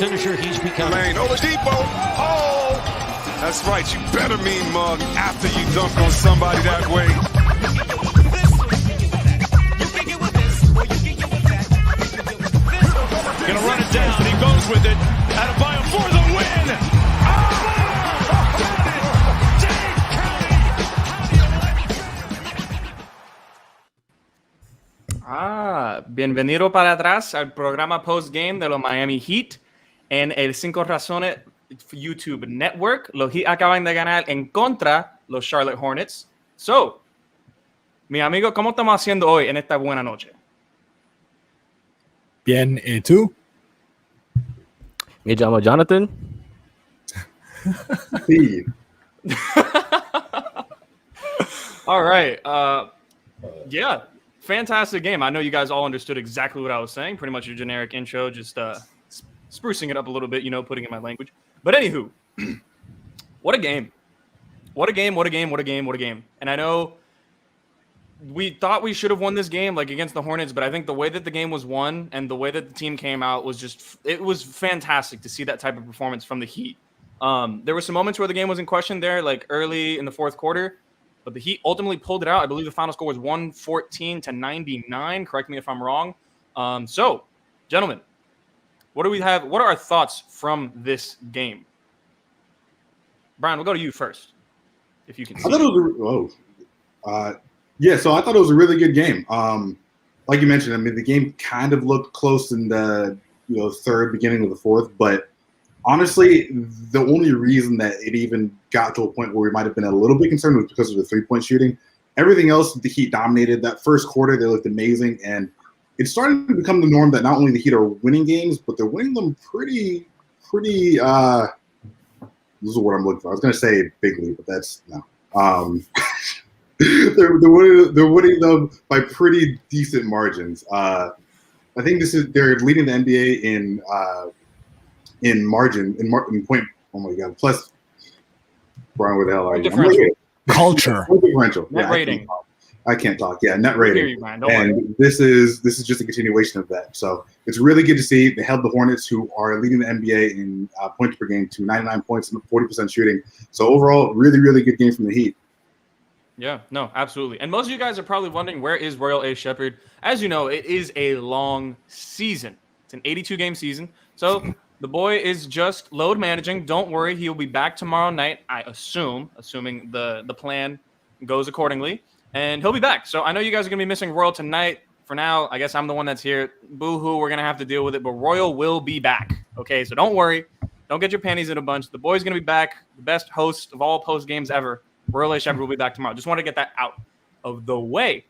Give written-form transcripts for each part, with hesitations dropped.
finisher he's become. Lane, Oladipo. Oh, that's right. You better mean mug after you dunk on somebody that way. Gonna run it down. He goes with it. Adebayo for the win. Bienvenido para atrás al programa Postgame de los Miami Heat en el 5 Razones YouTube Network. Los Heat acaban de ganar en contra los Charlotte Hornets. So, mi amigo, ¿cómo estamos haciendo hoy en esta buena noche? Bien, ¿y tú? Me llamo Jonathan. Sí. All right. Yeah. Fantastic game. I know you guys all understood exactly what I was saying. Pretty much your generic intro, just sprucing it up a little bit, putting in my language. But anywho, what a game. What a game, what a game, what a game, what a game. And I know we thought we should have won this game like against the Hornets, but I think the way that the game was won and the way that the team came out was it was fantastic to see that type of performance from the Heat. There were some moments where the game was in question there, like early in the fourth quarter. But the Heat ultimately pulled it out. I believe the final score was 114-99. Correct me if I'm wrong. So, gentlemen, what do we have? What are our thoughts from this game? Brian, we'll go to you first, if you can see. So I thought it was a really good game. Like you mentioned, I mean, the game kind of looked close in the third, beginning of the fourth, but honestly, the only reason that it even got to a point where we might have been a little bit concerned was because of the three-point shooting. Everything else, the Heat dominated. That first quarter, they looked amazing, and it's starting to become the norm that not only the Heat are winning games, but they're winning them pretty. This is what I'm looking for. I was going to say bigly, but that's no. They're winning them by pretty decent margins. I think they're leading the NBA in margin, in point. Oh my God! Plus, Brian, where the hell are you? Differential. Culture. Differential. Net rating. I can't talk. Yeah, net rating. You, Brian. Don't and worry. this is just a continuation of that. So it's really good to see. They held the Hornets, who are leading the NBA in points per game, to 99 points and 40% shooting. So overall, really, really good game from the Heat. Yeah, no, absolutely. And most of you guys are probably wondering, where is Royal A. Shepherd? As you know, it is a long season. It's an 82-game season. So the boy is just load managing. Don't worry. He'll be back tomorrow night, I assuming the plan goes accordingly. And he'll be back. So I know you guys are going to be missing Royal tonight. For now, I guess I'm the one that's here. Boo-hoo, we're going to have to deal with it. But Royal will be back. Okay, so don't worry. Don't get your panties in a bunch. The boy's going to be back. The best host of all post games ever. Royal A. Shepherd will be back tomorrow. Just want to get that out of the way.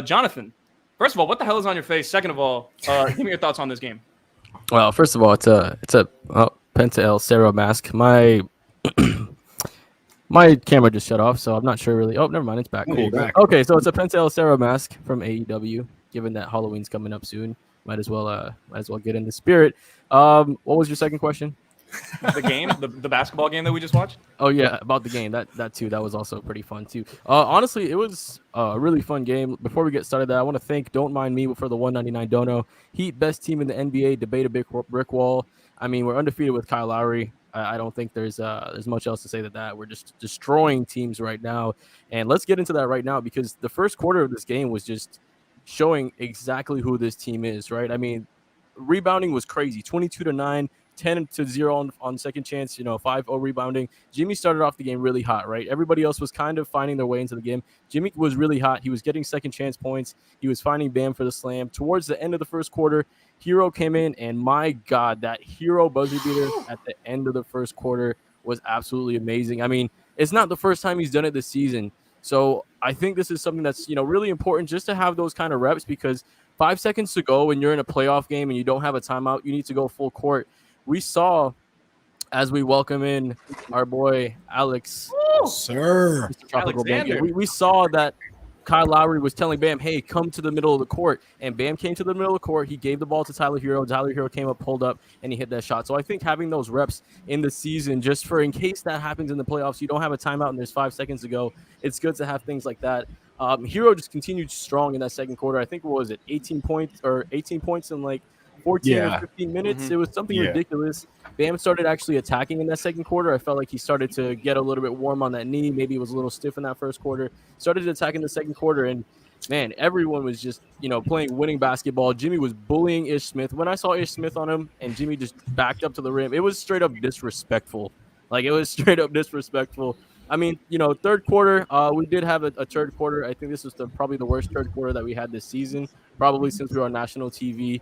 Jonathan, first of all, what the hell is on your face? Second of all, give me your thoughts on this game. Well, first of all, it's a Penta El Cerro mask. My camera just shut off, so I'm not sure really. Oh, never mind, it's back. Cool. Back. Okay, so it's a Penta El Cerro mask from AEW. Given that Halloween's coming up soon, might as well get in the spirit. What was your second question? The game, the basketball game that we just watched. Oh yeah, about the game. That too. That was also pretty fun too. Honestly, it was a really fun game. Before we get started, I want to thank Don't Mind Me for the 199 dono. Heat best team in the NBA. Debate a big brick wall. I mean, we're undefeated with Kyle Lowry. I don't think there's much else to say that we're just destroying teams right now. And let's get into that right now, because the first quarter of this game was just showing exactly who this team is. Right. I mean, rebounding was crazy. 22-9. 10-0 on second chance, 5-0 rebounding. Jimmy started off the game really hot, right? Everybody else was kind of finding their way into the game. Jimmy was really hot. He was getting second chance points. He was finding Bam for the slam. Towards the end of the first quarter, Herro came in, and my God, that Herro buzzer beater at the end of the first quarter was absolutely amazing. I mean, it's not the first time he's done it this season. So I think this is something that's, really important just to have those kind of reps, because 5 seconds to go when you're in a playoff game and you don't have a timeout, you need to go full court. We saw, as we welcome in our boy Alex, sir, Mr. Tropical Bam, we saw that Kyle Lowry was telling Bam, hey, come to the middle of the court. And Bam came to the middle of the court. He gave the ball to Tyler Herro. Tyler Herro came up, pulled up, and he hit that shot. So I think having those reps in the season, just for in case that happens in the playoffs, you don't have a timeout and there's 5 seconds to go, it's good to have things like that. Herro just continued strong in that second quarter. I think, what was it, 18 points in like 14 Yeah. or 15 minutes. Mhm. It was something Yeah. ridiculous. Bam started actually attacking in that second quarter. I felt like he started to get a little bit warm on that knee. Maybe he was a little stiff in that first quarter. Started attacking the second quarter, and man, everyone was just, playing winning basketball. Jimmy was bullying Ish Smith. When I saw Ish Smith on him and Jimmy just backed up to the rim, it was straight up disrespectful. Like, it was straight up disrespectful. I mean, third quarter, we did have a third quarter. I think this was probably the worst third quarter that we had this season, probably since we were on national TV.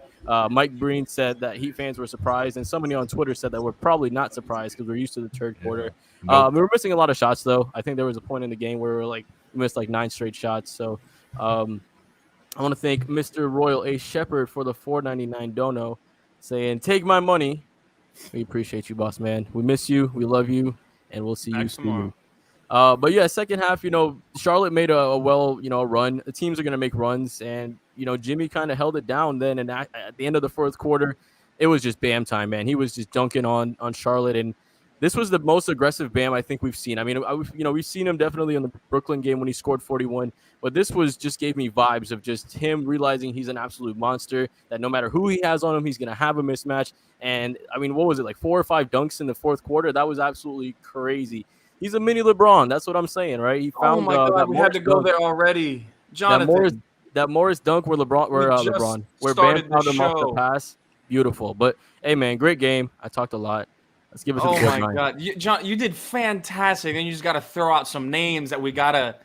Mike Breen said that Heat fans were surprised, and somebody on Twitter said that we're probably not surprised because we're used to the third quarter. Nope. We were missing a lot of shots, though. I think there was a point in the game where we missed like 9 straight shots. So I want to thank Mr. Royal A. Shepherd for the $4.99 dono, saying, "Take my money." We appreciate you, boss man. We miss you. We love you, and we'll see you Back tomorrow. soon. But yeah, second half, Charlotte made a run. The teams are going to make runs, and, Jimmy kind of held it down then. And at the end of the fourth quarter, it was just Bam time, man. He was just dunking on Charlotte. And this was the most aggressive Bam I think we've seen. I mean, we've seen him definitely in the Brooklyn game when he scored 41. But this just gave me vibes of just him realizing he's an absolute monster, that no matter who he has on him, he's going to have a mismatch. And, I mean, what was it, like 4 or 5 dunks in the fourth quarter? That was absolutely crazy. He's a mini LeBron. That's what I'm saying, right? He found. Oh my God, we had to go there already, Jonathan. That Morris dunk where Bam found him off the pass. Beautiful. But hey, man, great game. I talked a lot. Let's give us a Oh good my God, John, you did fantastic. And you just got to throw out some names that we gotta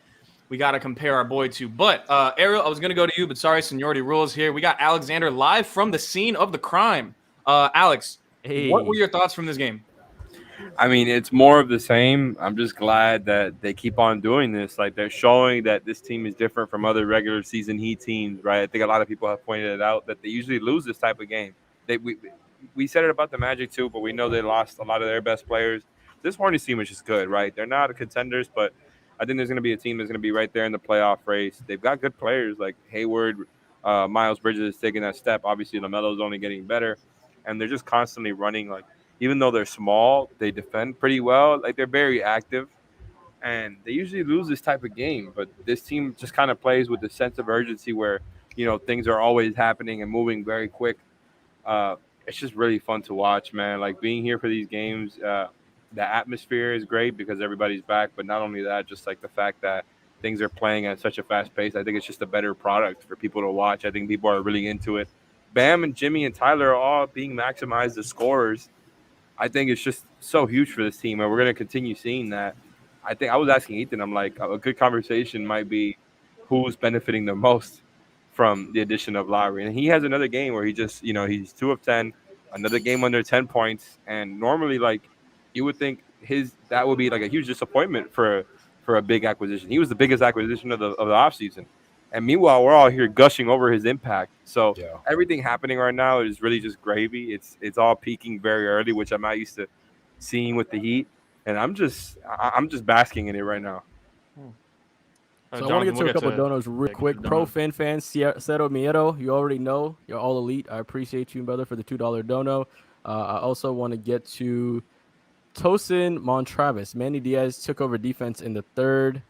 compare our boy to. But Ariel, I was gonna go to you, but sorry, seniority rules here. We got Alexander live from the scene of the crime. Alex, what were your thoughts from this game? I mean, it's more of the same. I'm just glad that they keep on doing this. Like, they're showing that this team is different from other regular season Heat teams, right? I think a lot of people have pointed it out that they usually lose this type of game. We said it about the Magic too, but we know they lost a lot of their best players. This Hornets team is just good, right? They're not contenders, but I think there's going to be a team that's going to be right there in the playoff race. They've got good players like Hayward, Miles Bridges is taking that step. Obviously, LaMelo's only getting better, and they're just constantly running. Like, even though they're small, they defend pretty well. Like, they're very active, and they usually lose this type of game. But this team just kind of plays with a sense of urgency where, things are always happening and moving very quick. It's just really fun to watch, man. Like, being here for these games, the atmosphere is great because everybody's back. But not only that, just like the fact that things are playing at such a fast pace, I think it's just a better product for people to watch. I think people are really into it. Bam and Jimmy and Tyler are all being maximized as scorers. I think it's just so huge for this team, and we're going to continue seeing that. I think I was asking Ethan, I'm like, a good conversation might be who's benefiting the most from the addition of Lowry. And he has another game where he just, he's 2 of 10, another game under 10 points. And normally, like, you would think that would be like a huge disappointment for a big acquisition. He was the biggest acquisition of the offseason. And meanwhile, we're all here gushing over his impact. So everything happening right now is really just gravy. It's all peaking very early, which I'm not used to seeing with the Heat. And I'm just basking in it right now. So I want to get to a couple of donos real quick. Pro fan, Cero Miedo, you already know. You're all elite. I appreciate you, brother, for the $2 dono. I also want to get to Tosin Montravis. Manny Diaz took over defense in the third.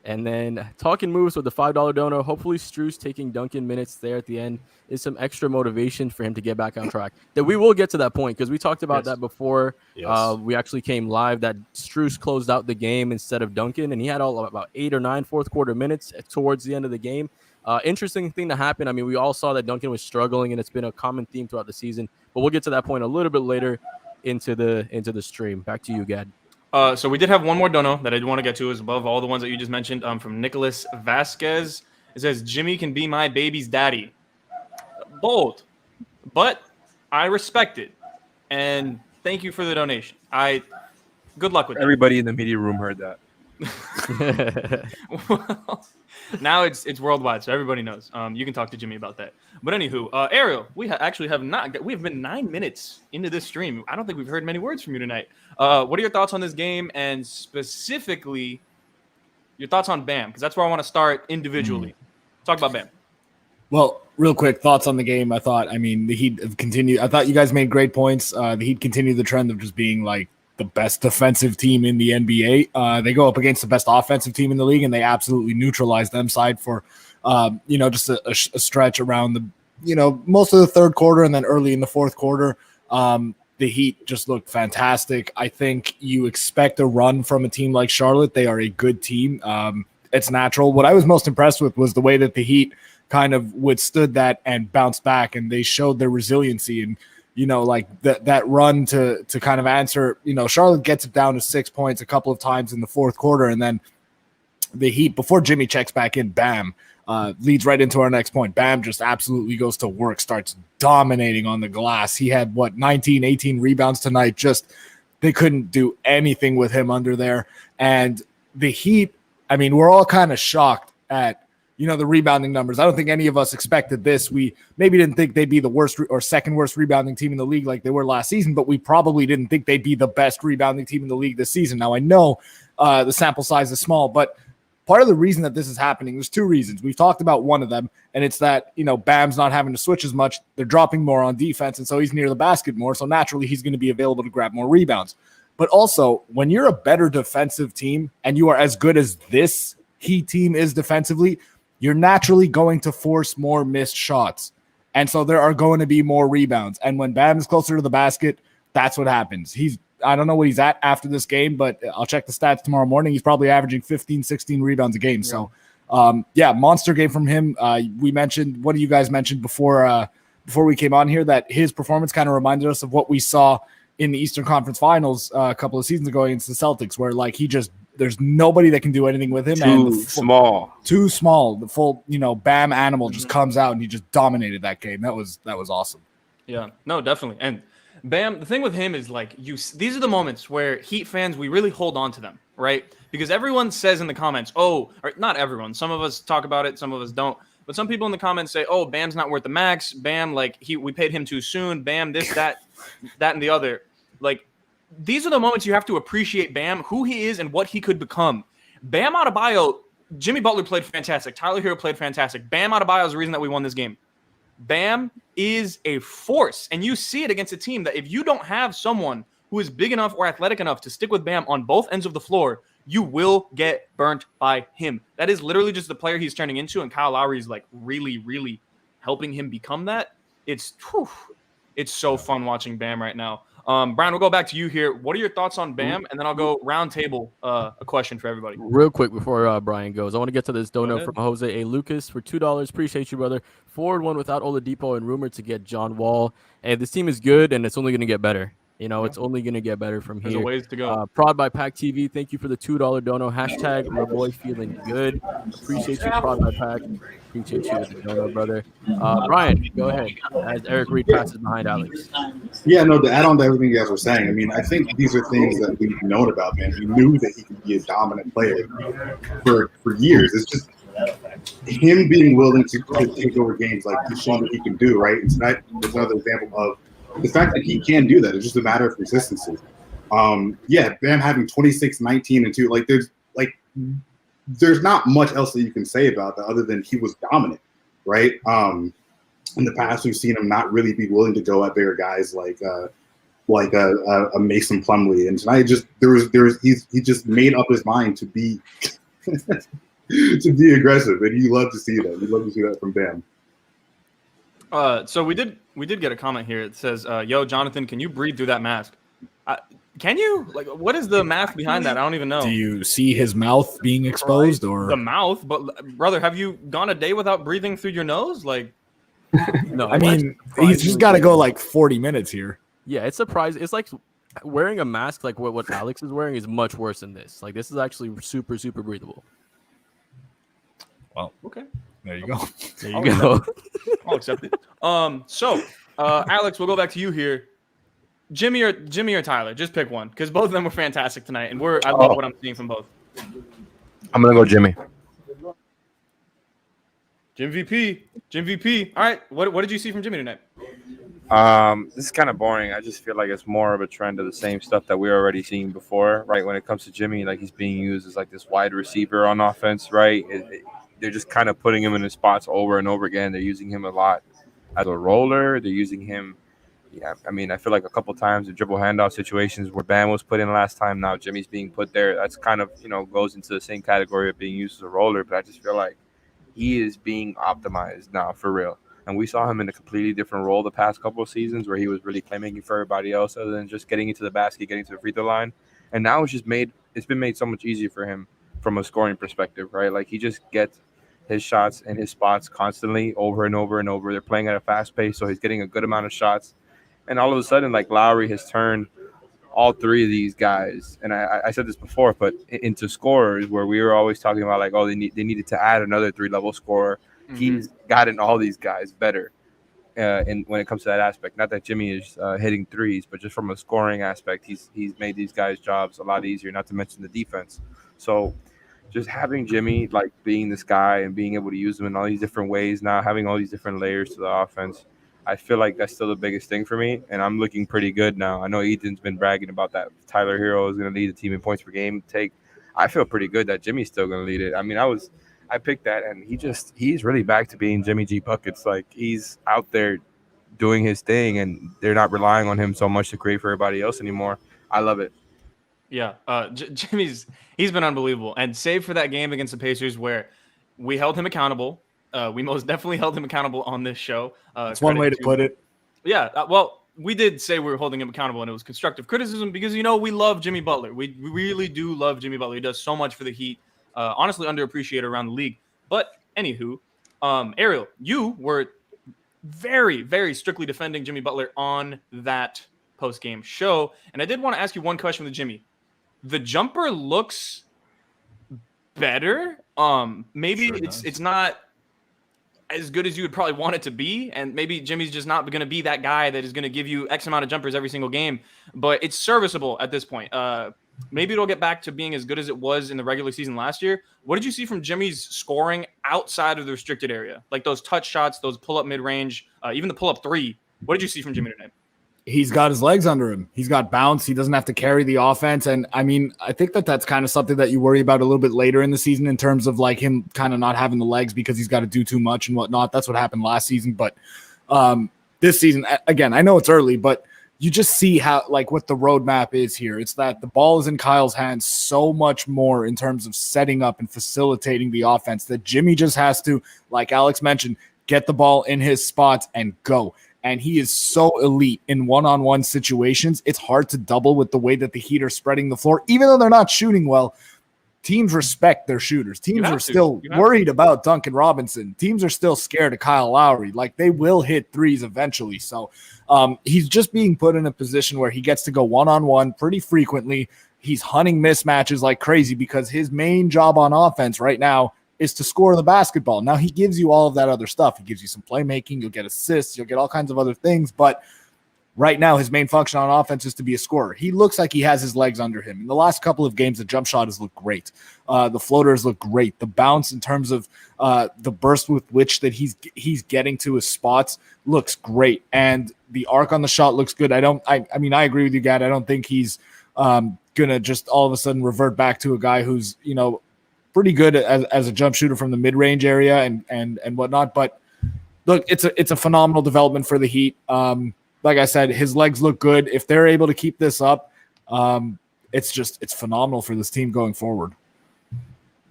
And then talking moves with the $5 dono. Hopefully, Strus taking Duncan minutes there at the end is some extra motivation for him to get back on track. That we will get to that point because we talked about that before. Yes. We actually came live that Strus closed out the game instead of Duncan, and he had about 8 or 9 fourth quarter minutes towards the end of the game. Interesting thing to happen. I mean, we all saw that Duncan was struggling, and it's been a common theme throughout the season. But we'll get to that point a little bit later into the stream. Back to you, Gad. So we did have one more dono that I want to get to is above all the ones that you just mentioned from Nicholas Vasquez. It says, Jimmy can be my baby's daddy. Bold, but I respect it. And thank you for the donation. Good luck with that. Everybody in the media room heard that. Well, now it's worldwide, so everybody knows. You can talk to Jimmy about that. But anywho, Ariel, we actually have not. We have been 9 minutes into this stream. I don't think we've heard many words from you tonight. What are your thoughts on this game, and specifically your thoughts on Bam? Because that's where I want to start individually. Talk about Bam. Well, real quick thoughts on the game. The Heat have continued. I thought you guys made great points. The Heat continue the trend of just being like the best defensive team in the NBA. They go up against the best offensive team in the league, and they absolutely neutralize them side for, just a stretch around most of the third quarter and then early in the fourth quarter, the Heat just looked fantastic. I think you expect a run from a team like Charlotte. They are a good team. It's natural. What I was most impressed with was the way that the Heat kind of withstood that and bounced back, and they showed their resiliency. And, like that run to kind of answer, Charlotte gets it down to 6 points a couple of times in the fourth quarter. And then the Heat, before Jimmy checks back in, Bam leads right into our next point. Bam just absolutely goes to work, starts dominating on the glass. He had 19, 18 rebounds tonight. Just, they couldn't do anything with him under there. And the Heat, we're all kind of shocked at, the rebounding numbers. I don't think any of us expected this. We maybe didn't think they'd be the worst or second worst rebounding team in the league like they were last season, but we probably didn't think they'd be the best rebounding team in the league this season. Now, I know the sample size is small, but part of the reason that this is happening, there's two reasons. We've talked about one of them, and it's that, Bam's not having to switch as much. They're dropping more on defense, and so he's near the basket more, so naturally he's going to be available to grab more rebounds. But also, when you're a better defensive team and you are as good as this Heat team is defensively, you're naturally going to force more missed shots. And so there are going to be more rebounds. And when Bam is closer to the basket, that's what happens. I don't know what he's at after this game, but I'll check the stats tomorrow morning. He's probably averaging 15, 16 rebounds a game. So, monster game from him. We mentioned, what do you guys mentioned before we came on here, that his performance kind of reminded us of what we saw in the Eastern Conference Finals a couple of seasons ago against the Celtics, where there's nobody that can do anything with him. Too small. The full, Bam animal just comes out and he just dominated that game. That was awesome. Yeah, no, definitely. And Bam, the thing with him is these are the moments where Heat fans, we really hold on to them, right? Because everyone says in the comments, or not everyone, some of us talk about it, some of us don't. But some people in the comments say, oh, Bam's not worth the max. Bam, we paid him too soon. Bam, this, that, and the other. These are the moments you have to appreciate Bam, who he is and what he could become. Bam Adebayo, Jimmy Butler played fantastic. Tyler Herro played fantastic. Bam Adebayo is the reason that we won this game. Bam is a force, and you see it against a team that if you don't have someone who is big enough or athletic enough to stick with Bam on both ends of the floor, you will get burnt by him. That is literally just the player he's turning into, and Kyle Lowry is really, really helping him become that. It's so fun watching Bam right now. Brian, we'll go back to you here. What are your thoughts on Bam? And then I'll go round table, a question for everybody. Real quick before Brian goes, I want to get to this dono from Jose A. Lucas for $2. Appreciate you, brother. Forward one without Oladipo and rumored to get John Wall. And this team is good, and it's only going to get better. It's only going to get better from here. There's a ways to go. Prod by Pack TV. Thank you for the $2 dono. Hashtag my boy feeling good. Appreciate you, Prod by Pack. Appreciate you with the dono, brother. Brian, go ahead. As Eric Reed passes behind Alex. Yeah, no, to add on to everything you guys were saying, I think these are things that we've known about, man. We knew that he could be a dominant player for years. It's just him being willing to take over games like he's shown that he can do, right? And tonight was another example of the fact that he can do that. It's just a matter of consistency. Bam having 26, 19, and 2. There's not much else that you can say about that other than he was dominant, right? In the past, we've seen him not really be willing to go at bigger guys like a Mason Plumlee, and tonight he just made up his mind to be to be aggressive, and you love to see that. You love to see that from Bam. So we did get a comment here. It says, yo, Jonathan, can you breathe through that mask? Can you? What is the math behind that? I don't even know. Do you see his mouth being exposed, or the mouth? But brother, have you gone a day without breathing through your nose? No. He's just got to go 40 minutes here. Yeah, it's surprising. It's like wearing a mask, like what Alex is wearing, is much worse than this. This is actually super, super breathable. Well, okay. There you go. There you go. I'll accept it. So, Alex, we'll go back to you here. Jimmy or Tyler, just pick one, because both of them were fantastic tonight, and I love what I'm seeing from both. I'm gonna go Jimmy. Jim VP. All right, what did you see from Jimmy tonight? This is kind of boring. I just feel like it's more of a trend of the same stuff that we're already seeing before, right? When it comes to Jimmy, he's being used as this wide receiver on offense, right? They're just kind of putting him in his spots over and over again. They're using him a lot as a roller. They're using him. Yeah, I feel like a couple times the dribble handoff situations where Bam was put in last time. Now Jimmy's being put there. That's kind of, goes into the same category of being used as a roller. But I just feel like he is being optimized now for real. And we saw him in a completely different role the past couple of seasons where he was really playmaking for everybody else other than just getting into the basket, getting to the free throw line. And now it's been made so much easier for him from a scoring perspective, right? Like he just gets his shots and his spots constantly over and over and over. They're playing at a fast pace, so he's getting a good amount of shots. And all of a sudden, like Lowry has turned all three of these guys, and I said this before, but into scorers where we were always talking about like, oh, they needed to add another 3-level scorer. Mm-hmm. He's gotten all these guys better when it comes to that aspect. Not that Jimmy is hitting threes, but just from a scoring aspect, he's made these guys' jobs a lot easier, not to mention the defense. So just having Jimmy like being this guy and being able to use him in all these different ways now, having all these different layers to the offense, I feel like that's still the biggest thing for me, and I'm looking pretty good now. I know Ethan's been bragging about that. Tyler Herro is going to lead the team in points per game take. I feel pretty good that Jimmy's still going to lead it. I mean, I picked that, and he's really back to being Jimmy G Buckets. Like, he's out there doing his thing, and they're not relying on him so much to create for everybody else anymore. I love it. Yeah, he's been unbelievable, and save for that game against the Pacers where we held him accountable. We most definitely held him accountable on this show. That's one way to put it. Yeah, well, we did say we were holding him accountable, and it was constructive criticism because, we love Jimmy Butler. We really do love Jimmy Butler. He does so much for the Heat. Honestly, underappreciated around the league. But anywho, Ariel, you were very, very strictly defending Jimmy Butler on that post-game show, and I did want to ask you one question with Jimmy. The jumper looks better. Maybe sure it's not as good as you would probably want it to be, and maybe Jimmy's just not going to be that guy that is going to give you X amount of jumpers every single game, but it's serviceable at this point. Maybe it'll get back to being as good as it was in the regular season last year. What did you see from Jimmy's scoring outside of the restricted area? Like those touch shots, those pull-up mid-range, even the pull-up three. What did you see from Jimmy tonight? He's got his legs under him. He's got bounce. He doesn't have to carry the offense. And I mean, I think that's kind of something that you worry about a little bit later in the season in terms of like him kind of not having the legs because he's got to do too much and whatnot. That's what happened last season. But this season, again, I know it's early, but you just see how like what the roadmap is here. It's that the ball is in Kyle's hands so much more in terms of setting up and facilitating the offense that Jimmy just has to, like Alex mentioned, get the ball in his spots and go. And he is so elite in one-on-one situations. It's hard to double with the way that the Heat are spreading the floor. Even though they're not shooting well, teams respect their shooters. Teams are still worried about Duncan Robinson. Teams are still scared of Kyle Lowry. Like, they will hit threes eventually. So he's just being put in a position where he gets to go one-on-one pretty frequently. He's hunting mismatches like crazy because his main job on offense right now is to score the basketball. Now, he gives you all of that other stuff. He gives you some playmaking. You'll get assists. You'll get all kinds of other things. But right now, his main function on offense is to be a scorer. He looks like he has his legs under him. In the last couple of games, the jump shot has looked great. The floaters look great. The bounce in terms of the burst with which that he's getting to his spots looks great. And the arc on the shot looks good. I mean, I agree with you, Gad. I don't think he's going to just all of a sudden revert back to a guy who's, pretty good as a jump shooter from the mid-range area and whatnot. But look, it's a phenomenal development for the Heat. Like I said, his legs look good. If they're able to keep this up, it's phenomenal for this team going forward.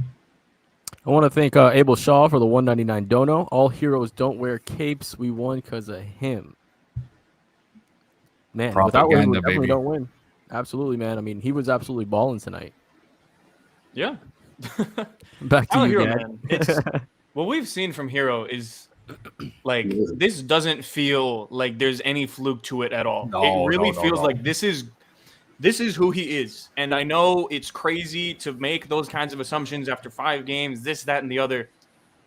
I want to thank Abel Shaw for the 199 dono. All heroes don't wear capes. We won because of him. Man, without him, we definitely don't win. Absolutely, man. I mean, he was absolutely balling tonight. Yeah. Back to you, Herro, man. What we've seen from Herro is like this doesn't feel like there's any fluke to it at all. It really feels like this is who he is. And I know it's crazy to make those kinds of assumptions after 5 games, this, that, and the other.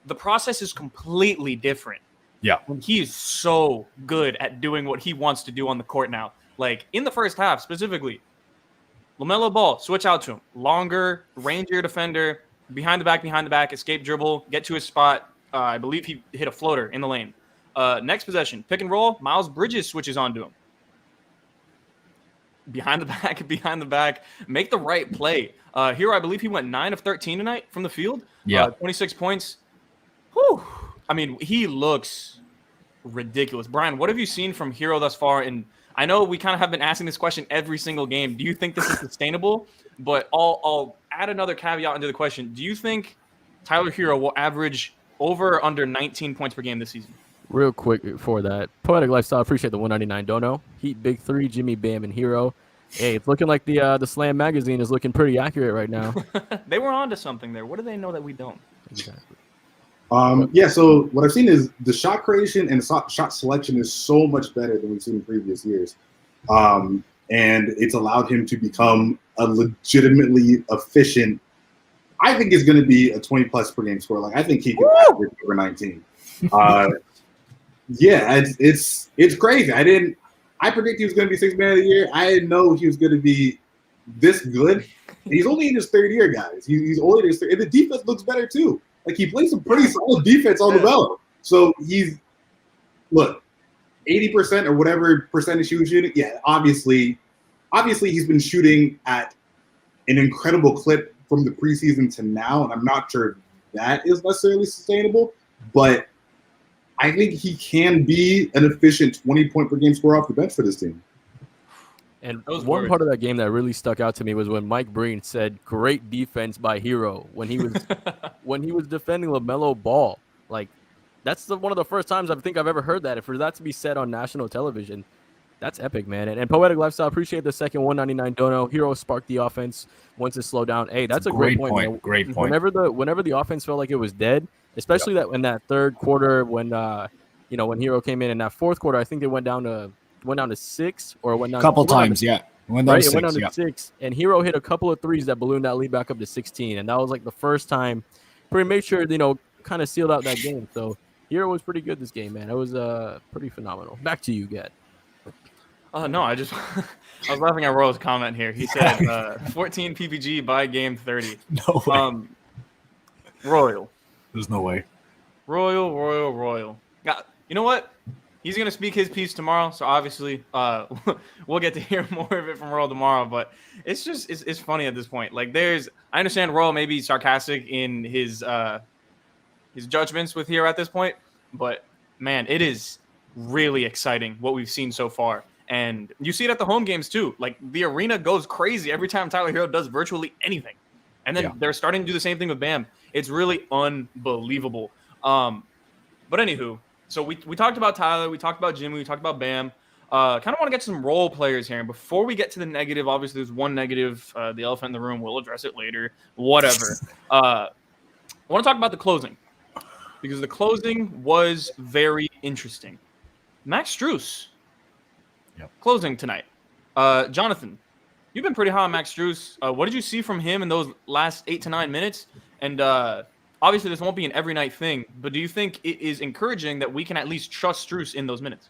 The process is completely different. Yeah. And he is so good at doing what he wants to do on the court now. Like in the first half specifically, LaMelo Ball, switch out to him. Longer, rangier defender, behind the back, escape dribble, get to his spot. I believe he hit a floater in the lane. Next possession, pick and roll. Miles Bridges switches onto him. Behind the back, make the right play. Here, I believe he went 9 of 13 tonight from the field. Yeah. 26 points. Whew. I mean, he looks ridiculous. Brian, what have you seen from Herro thus far? And I know we kind of have been asking this question every single game. Do you think this is sustainable? But I'll add another caveat into the question. Do you think Tyler Herro will average over or under 19 points per game this season? Real quick before that, Poetic Lifestyle, appreciate the 199 dono. Heat Big Three, Jimmy, Bam, and Herro. Hey, it's looking like the Slam magazine is looking pretty accurate right now. They were onto something there. What do they know that we don't? Exactly. Yeah, so what I've seen is the shot creation and shot selection is so much better than we've seen in previous years. And it's allowed him to become a legitimately efficient, I think is going to be a 20-plus per game scorer. Like, I think he can average over 19. Yeah, it's crazy. I predict he was going to be sixth man of the year. I didn't know he was going to be this good. He's only in his third year, guys. He's only in his third, and the defense looks better too. Like, he plays some pretty solid defense on the belt. So he's 80% or whatever percentage he was shooting. Yeah, obviously he's been shooting at an incredible clip from the preseason to now, and I'm not sure that is necessarily sustainable, but I think he can be an efficient 20-point per game scorer off the bench for this team. And one part of that game that really stuck out to me was when Mike Breen said, "Great defense by Herro," when he was defending LaMelo Ball. Like, that's one of the first times I think I've ever heard that. And for that to be said on national television, that's epic, man. And Poetic Lifestyle, appreciate the second 199 dono. Herro sparked the offense once it slowed down. Hey, that's a great point. Man. Great point. Whenever the offense felt like it was dead, especially that in that third quarter when when Herro came in that fourth quarter, I think they went down to 6 or went down a couple times, yeah. It went down to 6, and Herro hit a couple of threes that ballooned that lead back up to 16, and that was like the first time pretty made sure, kind of sealed out that game. So Herro was pretty good this game, man. It was pretty phenomenal. Back to you, Gad. No, I was laughing at Royal's comment here. He said 14 PPG by game 30. No way. Royal. There's no way. Royal. You know what? He's going to speak his piece tomorrow, so obviously we'll get to hear more of it from Royal tomorrow, but it's funny at this point. Like, I understand Royal may be sarcastic in his judgments with here at this point, but man, it is really exciting what we've seen so far. And you see it at the home games too. Like, the arena goes crazy every time Tyler Herro does virtually anything. And then they're starting to do the same thing with Bam. It's really unbelievable. But anywho, so we talked about Tyler, we talked about Jimmy, we talked about Bam. Kind of want to get some role players here. And before we get to the negative, obviously there's one negative, the elephant in the room. We'll address it later. Whatever. I want to talk about the closing, because the closing was very interesting. Max Strus, closing tonight. Jonathan, you've been pretty high on Max Strus. What did you see from him in those last 8 to 9 minutes? And obviously this won't be an every night thing, but do you think it is encouraging that we can at least trust Strus in those minutes?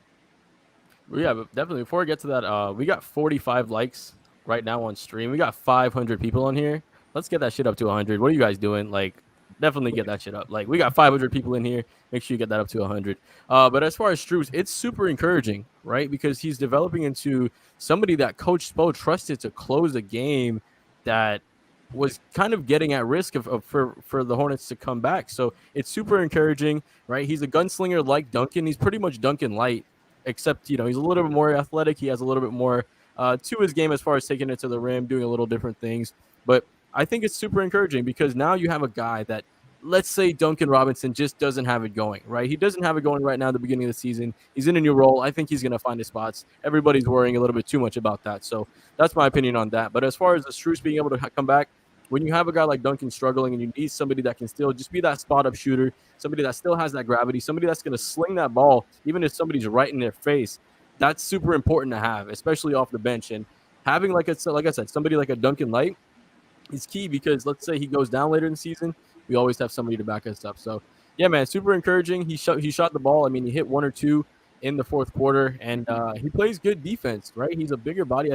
Yeah, but definitely. Before we get to that, we got 45 likes right now on stream. We got 500 people on here. Let's get that shit up to 100. What are you guys doing? Like, definitely get that shit up. Like, we got 500 people in here. Make sure you get that up to 100. But as far as Strus, it's super encouraging, right? Because he's developing into somebody that Coach Spo trusted to close a game that was kind of getting at risk for the Hornets to come back. So it's super encouraging, right? He's a gunslinger like Duncan. He's pretty much Duncan light, except, he's a little bit more athletic. He has a little bit more to his game as far as taking it to the rim, doing a little different things. But I think it's super encouraging because now you have a guy that, let's say Duncan Robinson just doesn't have it going, right? He doesn't have it going right now at the beginning of the season. He's in a new role. I think he's going to find his spots. Everybody's worrying a little bit too much about that. So that's my opinion on that. But as far as the Strus being able to come back, when you have a guy like Duncan struggling and you need somebody that can still just be that spot-up shooter, somebody that still has that gravity, somebody that's going to sling that ball, even if somebody's right in their face, that's super important to have, especially off the bench. And having, like I said, somebody like a Duncan Light is key because let's say he goes down later in the season, we always have somebody to back us up. So, yeah, man, super encouraging. He shot the ball. I mean, he hit 1 or 2 in the fourth quarter, and he plays good defense, right? He's a bigger body.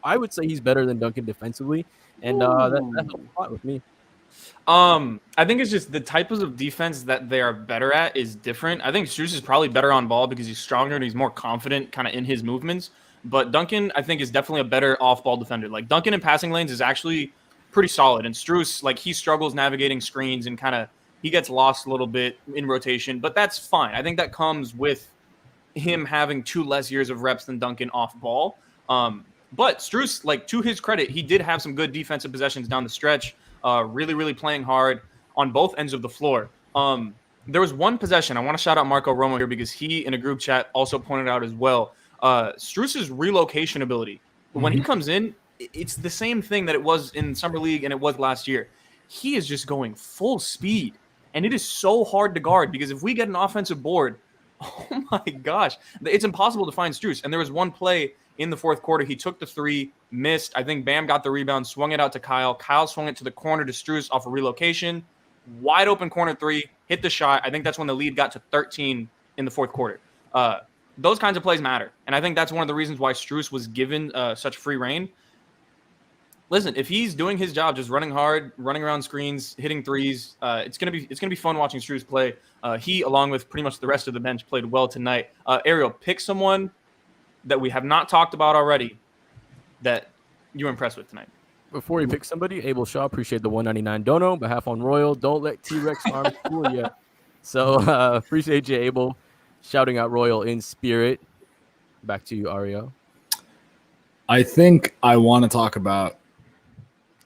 I would say he's better than Duncan defensively, and that helps a lot with me. I think it's just the types of defense that they are better at is different. I think Strus is probably better on ball because he's stronger and he's more confident kind of in his movements. But Duncan, I think, is definitely a better off-ball defender. Like, Duncan in passing lanes is actually pretty solid, and Strus, like, he struggles navigating screens and kind of he gets lost a little bit in rotation, but that's fine. I think that comes with him having 2 less years of reps than Duncan off ball. But Strus, like, to his credit, he did have some good defensive possessions down the stretch, really, really playing hard on both ends of the floor. There was one possession. I want to shout out Marco Romo here because he, in a group chat, also pointed out as well. Strus's relocation ability. When he comes in, it's the same thing that it was in Summer League and it was last year. He is just going full speed, and it is so hard to guard because if we get an offensive board, oh my gosh, it's impossible to find Strus. And there was one play in the fourth quarter. He took the three, missed. I think Bam got the rebound, swung it out to Kyle. Kyle swung it to the corner to Strus off a relocation. Wide open corner three, hit the shot. I think that's when the lead got to 13 in the fourth quarter. Those kinds of plays matter. And I think that's one of the reasons why Strus was given such free reign. Listen, if he's doing his job, just running hard, running around screens, hitting threes, it's gonna be fun watching Strus play. He, along with pretty much the rest of the bench, played well tonight. Ariel, pick someone that we have not talked about already that you were impressed with tonight. Before you pick somebody, Abel Shaw, appreciate the 199 dono. Behalf on Royal, don't let T-Rex arms fool you. So appreciate you, Abel, shouting out Royal in spirit. Back to you, Ariel. I think I want to talk about.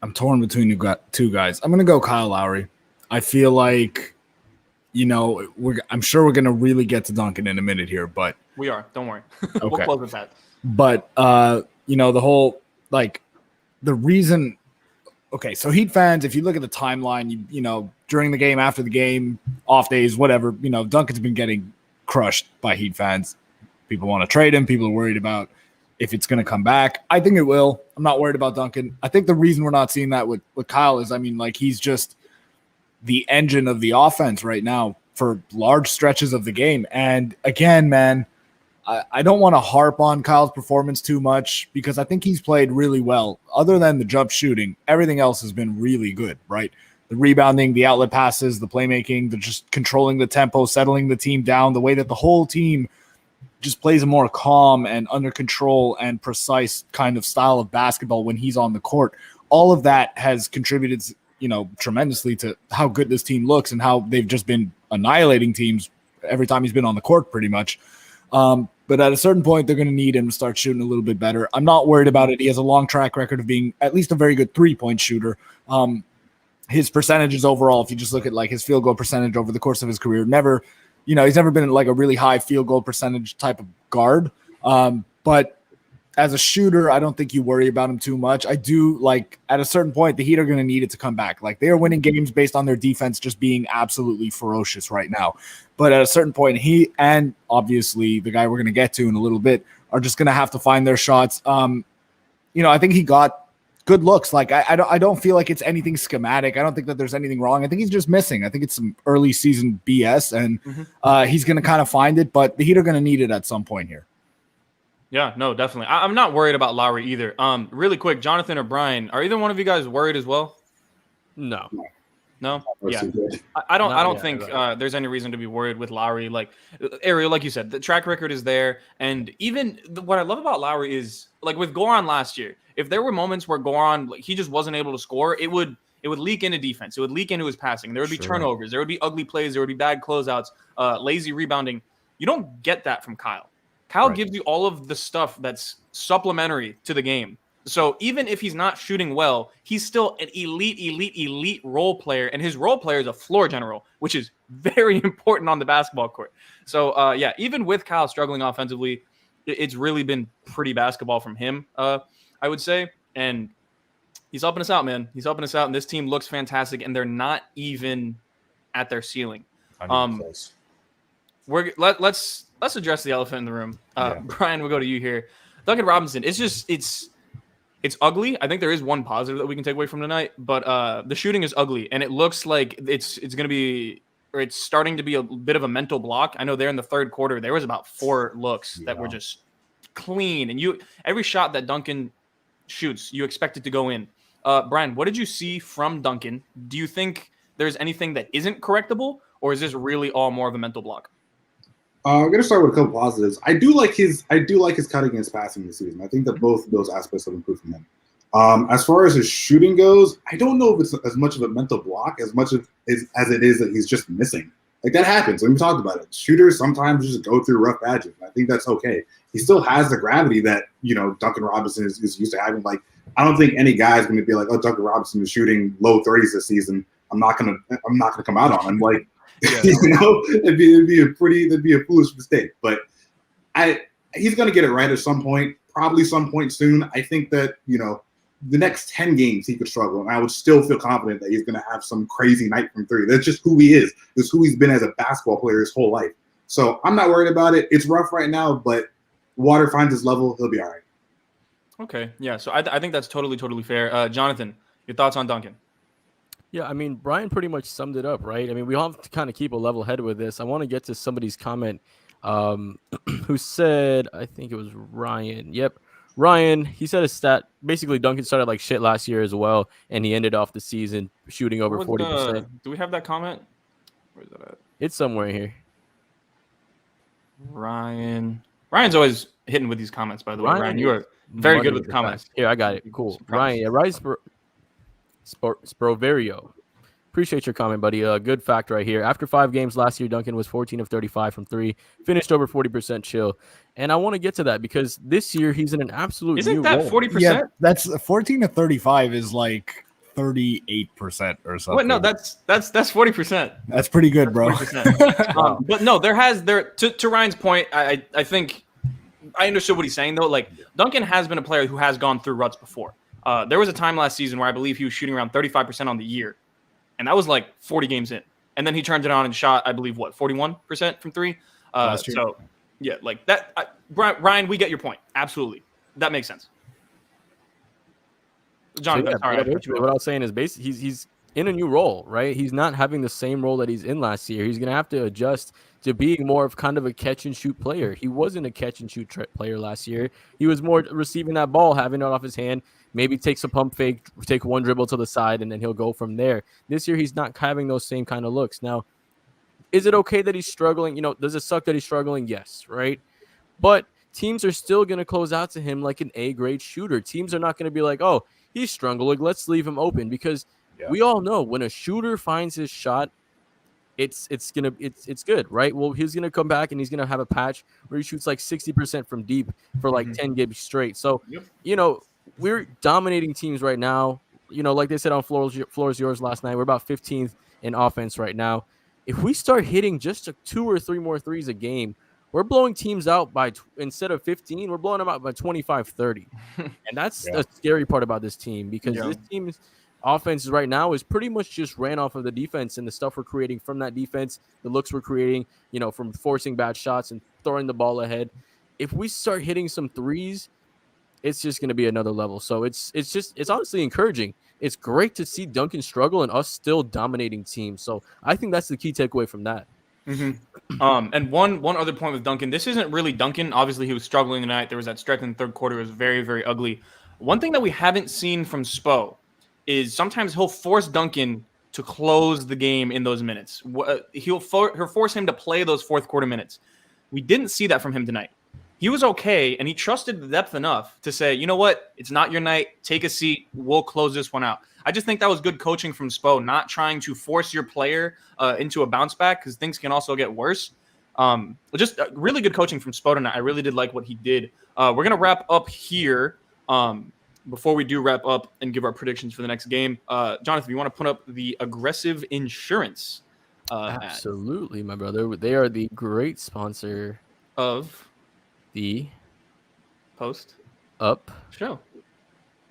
I'm torn between two guys. I'm going to go Kyle Lowry. I feel like, I'm sure we're going to really get to Duncan in a minute here, but we are. Don't worry. Okay. We'll close with that. But the whole the reason. Okay, so Heat fans, if you look at the timeline, during the game, after the game, off days, whatever, Duncan's been getting crushed by Heat fans. People want to trade him. People are worried about if it's going to come back. I think it will. I'm not worried about Duncan. I think the reason we're not seeing that with Kyle is, he's just the engine of the offense right now for large stretches of the game. And again, man, I don't want to harp on Kyle's performance too much because I think he's played really well. Other than the jump shooting, everything else has been really good, right? The rebounding, the outlet passes, the playmaking, the just controlling the tempo, settling the team down, the way that the whole team just plays a more calm and under control and precise kind of style of basketball when he's on the court. All of that has contributed, tremendously to how good this team looks and how they've just been annihilating teams every time he's been on the court pretty much. But at a certain point, they're going to need him to start shooting a little bit better. I'm not worried about it. He has a long track record of being at least a very good three-point shooter. His percentages overall, if you just look at his field goal percentage over the course of his career, he's never been a really high field goal percentage type of guard. But as a shooter, I don't think you worry about him too much. I do at a certain point, the Heat are going to need it to come back. They are winning games based on their defense just being absolutely ferocious right now. But at a certain point, he and obviously the guy we're going to get to in a little bit are just going to have to find their shots. I think he got good looks. I don't feel like it's anything schematic. I don't think that there's anything wrong. I think he's just missing. I think it's some early season BS, and he's going to kind of find it. But the Heat are going to need it at some point here. Yeah, no, definitely. I'm not worried about Lowry either. Really quick, Jonathan or Brian, are either one of you guys worried as well? No. Yeah, I don't think there's any reason to be worried with Lowry. Ariel, like you said, the track record is there, and even what I love about Lowry is with Goran last year. If there were moments where Goran he just wasn't able to score, it would leak into defense. It would leak into his passing. There would be turnovers. There would be ugly plays. There would be bad closeouts, lazy rebounding. You don't get that from Kyle. Kyle gives you all of the stuff that's supplementary to the game. So even if he's not shooting well, he's still an elite role player, and his role player is a floor general, which is very important on the basketball court. So, even with Kyle struggling offensively, it's really been pretty basketball from him, I would say. And he's helping us out, man. He's helping us out, and this team looks fantastic, and they're not even at their ceiling. Let's address the elephant in the room. Brian, we'll go to you here. Duncan Robinson, it's ugly. I think there is one positive that we can take away from tonight, but the shooting is ugly, and it looks like it's going to be, or it's starting to be a bit of a mental block. I know there in the third quarter, there was about 4 looks that were just clean, and every shot that Duncan shoots, you expect it to go in. Brian, what did you see from Duncan? Do you think there's anything that isn't correctable, or is this really all more of a mental block? I'm going to start with a couple positives. I do like his cutting and his passing this season. I think that both of those aspects have improved from him. As far as his shooting goes, I don't know if it's as much of a mental block as much as it is that he's just missing. That happens. We talked about it. Shooters sometimes just go through rough patches. I think that's okay. He still has the gravity that Duncan Robinson is used to having. I don't think any guy is going to be like, oh, Duncan Robinson is shooting low 30s this season. I'm not gonna come out on him. Yeah. It'd be a foolish mistake. But he's going to get it right at some point, probably some point soon. I think that, the next 10 games he could struggle, and I would still feel confident that he's going to have some crazy night from three. That's just who he is. That's who he's been as a basketball player his whole life. So I'm not worried about it. It's rough right now, but water finds his level. He'll be all right. Okay, yeah. So I think that's totally fair. Jonathan, your thoughts on Duncan? Yeah, I mean, Brian pretty much summed it up, right? I mean, we all have to kind of keep a level head with this. I want to get to somebody's comment who said, I think it was Ryan. Yep. Ryan, he said a stat. Basically, Duncan started like shit last year as well, and he ended off the season shooting over 40%. Do we have that comment? Where is that at? It's somewhere here. Ryan's always hitting with these comments, by the way. Ryan, you are very good with the comments. Here, I got it. Cool. Ryan, Sproverio. Appreciate your comment, buddy. Good fact right here. After 5 games last year, Duncan was 14 of 35 from 3, finished over 40% chill. And I want to get to that because this year he's in an absolute Isn't new that role. 40%? Yeah, that's 14 to 35 is like 38% or something. Wait, no, that's 40%. That's pretty good, bro. But no, to Ryan's point, I think I understood what he's saying though. Like Duncan has been a player who has gone through ruts before. There was a time last season where I believe he was shooting around 35% on the year. And that was like 40 games in. And then he turned it on and shot, I believe, 41% from 3? So, yeah, like that. Ryan, we get your point. Absolutely. That makes sense. Jonathan, So, what I was saying is basically he's in a new role, right? He's not having the same role that he's in last year. He's going to have to adjust to being more of kind of a catch and shoot player. He wasn't a catch and shoot player last year. He was more receiving that ball, having it off his hand, maybe takes a pump fake, take one dribble to the side, and then he'll go from there. This year, he's not having those same kind of looks. Now, is it okay that he's struggling? Does it suck that he's struggling? Yes, right? But teams are still going to close out to him like an A-grade shooter. Teams are not going to be like, oh, he's struggling, let's leave him open, because we all know when a shooter finds his shot, it's good, right? Well, he's gonna come back and he's gonna have a patch where he shoots like 60% from deep for like 10 games straight. So, we're dominating teams right now. Like they said on Floor's Yours last night, we're about 15th in offense right now. If we start hitting just 2 or 3 more threes a game, we're blowing teams out by instead of 15, we're blowing them out by 25, 30. And that's the scary part about this team because this team's offense right now is pretty much just ran off of the defense and the stuff we're creating from that defense, the looks we're creating, from forcing bad shots and throwing the ball ahead. If we start hitting some threes, it's just going to be another level. So it's honestly encouraging. It's great to see Duncan struggle and us still dominating teams. So I think that's the key takeaway from that. Mm-hmm. And one other point with Duncan, this isn't really Duncan. Obviously, he was struggling tonight. There was that stretch in the third quarter. It was very, very ugly. One thing that we haven't seen from Spo is sometimes he'll force Duncan to close the game in those minutes. He'll force him to play those fourth quarter minutes. We didn't see that from him tonight. He was okay, and he trusted the depth enough to say, you know what? It's not your night. Take a seat. We'll close this one out. I just think that was good coaching from Spo, not trying to force your player into a bounce back because things can also get worse. Just really good coaching from Spo tonight. I really did like what he did. We're going to wrap up here. Before we do wrap up and give our predictions for the next game, Jonathan, you want to put up the Aggressive Insurance? Absolutely, my brother. They are the great sponsor of the Post Up Show.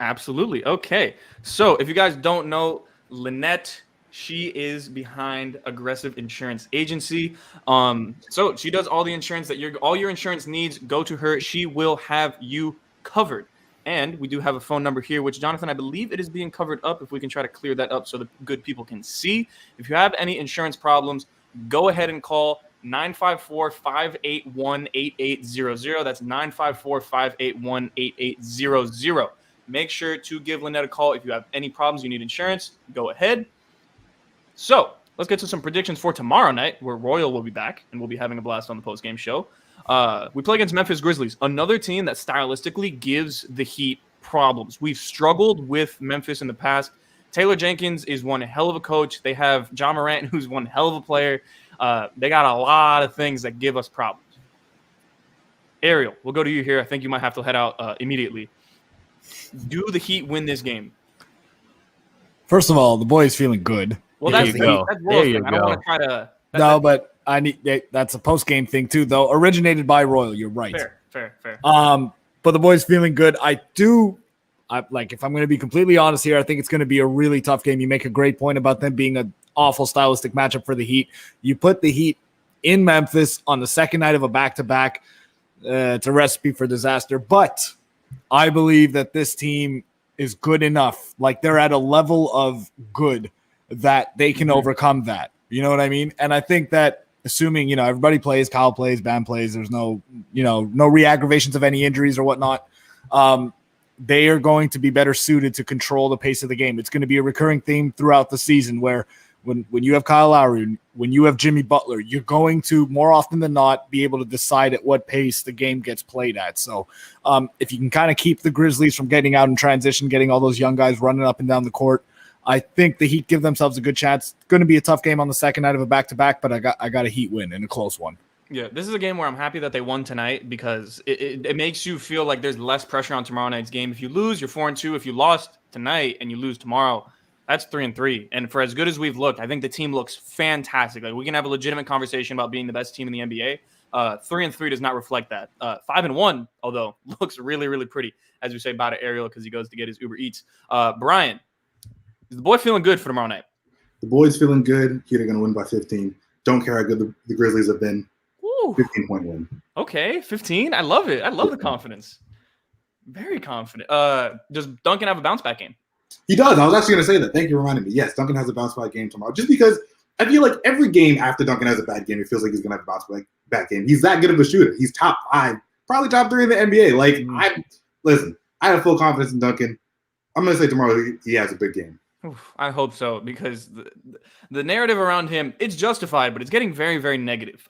Absolutely. Okay. So if you guys don't know, Lynette, she is behind Aggressive Insurance Agency. So she does all the insurance that all your insurance needs. Go to her. She will have you covered. And we do have a phone number here, which, Jonathan, I believe it is being covered up. If we can try to clear that up so the good people can see. If you have any insurance problems, go ahead and call 954-581-8800. That's 954-581-8800. Make sure to give Lynette a call. If you have any problems, you need insurance, go ahead. So let's get to some predictions for tomorrow night, where Royal will be back, and we'll be having a blast on the postgame show. We play against Memphis Grizzlies, another team that stylistically gives the Heat problems. We've struggled with Memphis in the past. Taylor Jenkins is one hell of a coach. They have John Morant, who's one hell of a player. They got a lot of things that give us problems. Ariel, we'll go to you here. I think you might have to head out immediately. Do the Heat win this game? First of all, the boy is feeling good. Well, There that's you go. That's There you I don't go. want to try to No, but I need that's a post-game thing too, though. Originated by Royal, you're right. Fair. But the boys feeling good. If I'm going to be completely honest here, I think it's going to be a really tough game. You make a great point about them being an awful stylistic matchup for the Heat. You put the Heat in Memphis on the second night of a back-to-back. It's a recipe for disaster. But I believe that this team is good enough. Like, they're at a level of good that they can overcome that. You know what I mean? And I think that assuming, everybody plays, Kyle plays, Bam plays, there's no re-aggravations of any injuries or whatnot, they are going to be better suited to control the pace of the game. It's going to be a recurring theme throughout the season where when you have Kyle Lowry, when you have Jimmy Butler, you're going to more often than not be able to decide at what pace the game gets played at. So if you can kind of keep the Grizzlies from getting out in transition, getting all those young guys running up and down the court, I think the Heat give themselves a good chance. It's going to be a tough game on the second night of a back-to-back, but I got a Heat win and a close one. Yeah, this is a game where I'm happy that they won tonight because it makes you feel like there's less pressure on tomorrow night's game. If you lose, you're 4-2. If you lost tonight and you lose tomorrow, that's 3-3. And for as good as we've looked, I think the team looks fantastic. Like, we can have a legitimate conversation about being the best team in the NBA. 3-3 does not reflect that. 5-1, although, looks really, really pretty, as we say about it, Ariel, because he goes to get his Uber Eats. Brian, is the boy feeling good for tomorrow night? The boys feeling good. Heat are going to win by 15. Don't care how good the Grizzlies have been. 15-point win. Okay, 15. I love it. I love the confidence. Very confident. Does Duncan have a bounce back game? He does. I was actually going to say that. Thank you for reminding me. Yes, Duncan has a bounce back game tomorrow. Just because I feel like every game after Duncan has a bad game, it feels like he's going to have a bounce back game. He's that good of a shooter. He's top 5, probably top 3 in the NBA. I have full confidence in Duncan. I'm going to say tomorrow he has a big game. I hope so, because the narrative around him, it's justified, but it's getting very, very negative.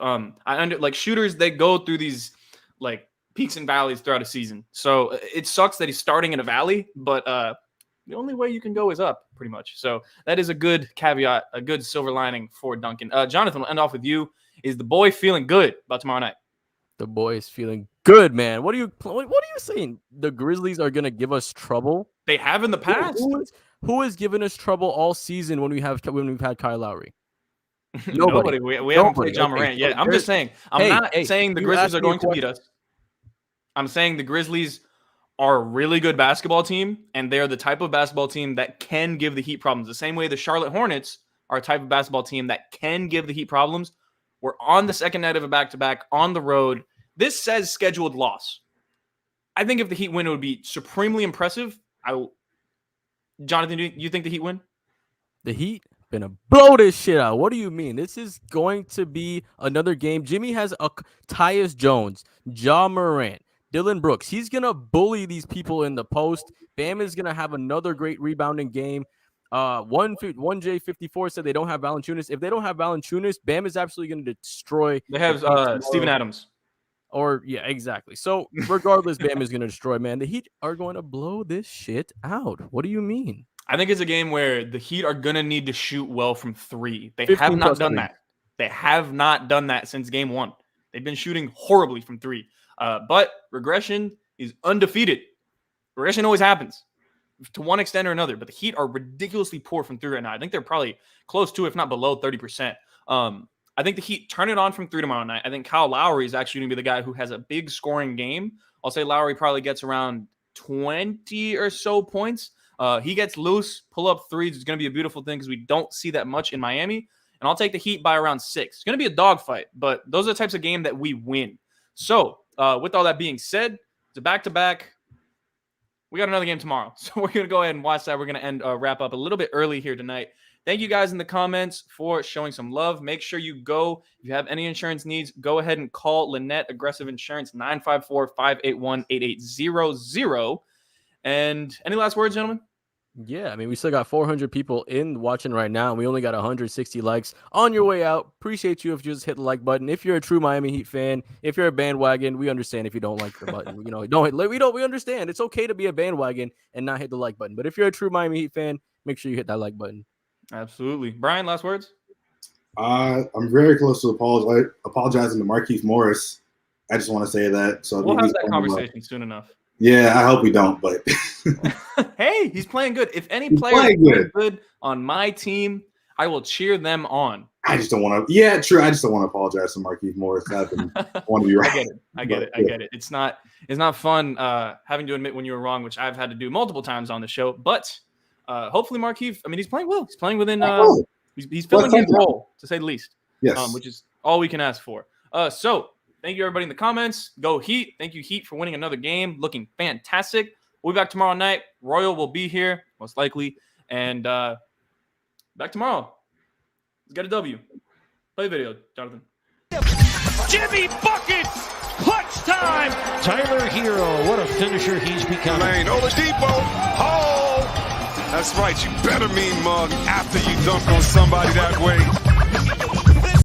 Shooters, they go through these like peaks and valleys throughout a season. So it sucks that he's starting in a valley, but the only way you can go is up, pretty much. So that is a good caveat, a good silver lining for Duncan. Jonathan, we'll end off with you. Is the boy feeling good about tomorrow night? The boy is feeling good, man. What are you saying? The Grizzlies are gonna give us trouble? They have in the past. Who has given us trouble all season when we've had Kyle Lowry? Nobody. We haven't played John Morant yet. I'm just saying. I'm not saying the Grizzlies are going to beat us. I'm saying the Grizzlies are a really good basketball team, and they're the type of basketball team that can give the Heat problems. The same way the Charlotte Hornets are a type of basketball team that can give the Heat problems. We're on the second night of a back-to-back on the road. This says scheduled loss. I think if the Heat win, it would be supremely impressive. Jonathan, do you think the Heat win? The Heat gonna blow this shit out. What do you mean? This is going to be another game. Jimmy has Tyus Jones, Ja Morant, Dylan Brooks. He's gonna bully these people in the post. Bam is gonna have another great rebounding game. 1J54 said they don't have Valanciunas. If they don't have Valanciunas, Bam is absolutely gonna destroy. They have Steven Adams. Yeah, exactly. So regardless, Bam is going to destroy, man. The Heat are going to blow this shit out. What do you mean? I think it's a game where the Heat are going to need to shoot well from 3. They have not done that. They have not done that since game 1. They've been shooting horribly from 3. But regression is undefeated. Regression always happens to one extent or another. But the Heat are ridiculously poor from 3 right now. I think they're probably close to, if not below, 30%. I think the Heat turn it on from 3 tomorrow night. I think Kyle Lowry is actually going to be the guy who has a big scoring game. I'll say Lowry probably gets around 20 or so points. He gets loose, pull up threes. It's going to be a beautiful thing because we don't see that much in Miami. And I'll take the Heat by around 6. It's going to be a dogfight, but those are the types of game that we win. So with all that being said, it's a back-to-back. We got another game tomorrow. So we're going to go ahead and watch that. We're going to wrap up a little bit early here tonight. Thank you guys in the comments for showing some love. Make sure you go. If you have any insurance needs, go ahead and call Lynette Aggressive Insurance, 954-581-8800. And any last words, gentlemen? Yeah, I mean, we still got 400 people in watching right now, and we only got 160 likes. On your way out, appreciate you if you just hit the like button. If you're a true Miami Heat fan, if you're a bandwagon, we understand if you don't like the button. We understand. It's okay to be a bandwagon and not hit the like button. But if you're a true Miami Heat fan, make sure you hit that like button. Absolutely. Brian, last words? I'm very close to apologizing to Markieff Morris. I just want to say that. So we'll have that conversation soon enough. Yeah, I hope we don't, but hey, he's playing good. If any player is playing good on my team, I will cheer them on. I just don't want to. Yeah, true. I just don't want to apologize to Markieff Morris. I want to be right. I get it. It's not fun having to admit when you were wrong, which I've had to do multiple times on the show. But hopefully Markieff, I mean, he's playing well. He's playing within he's filling his role, to say the least. Yes. Which is all we can ask for. So thank you everybody in the comments. Go Heat. Thank you, Heat, for winning another game. Looking fantastic. We'll be back tomorrow night. Royal will be here, most likely. And back tomorrow. Let's get a W. Play video, Jonathan. Jimmy buckets! Clutch time! Tyler Herro, what a finisher he's become. Lane, Oladipo, Hall. That's right. You better mean mug after you dunk on somebody that way.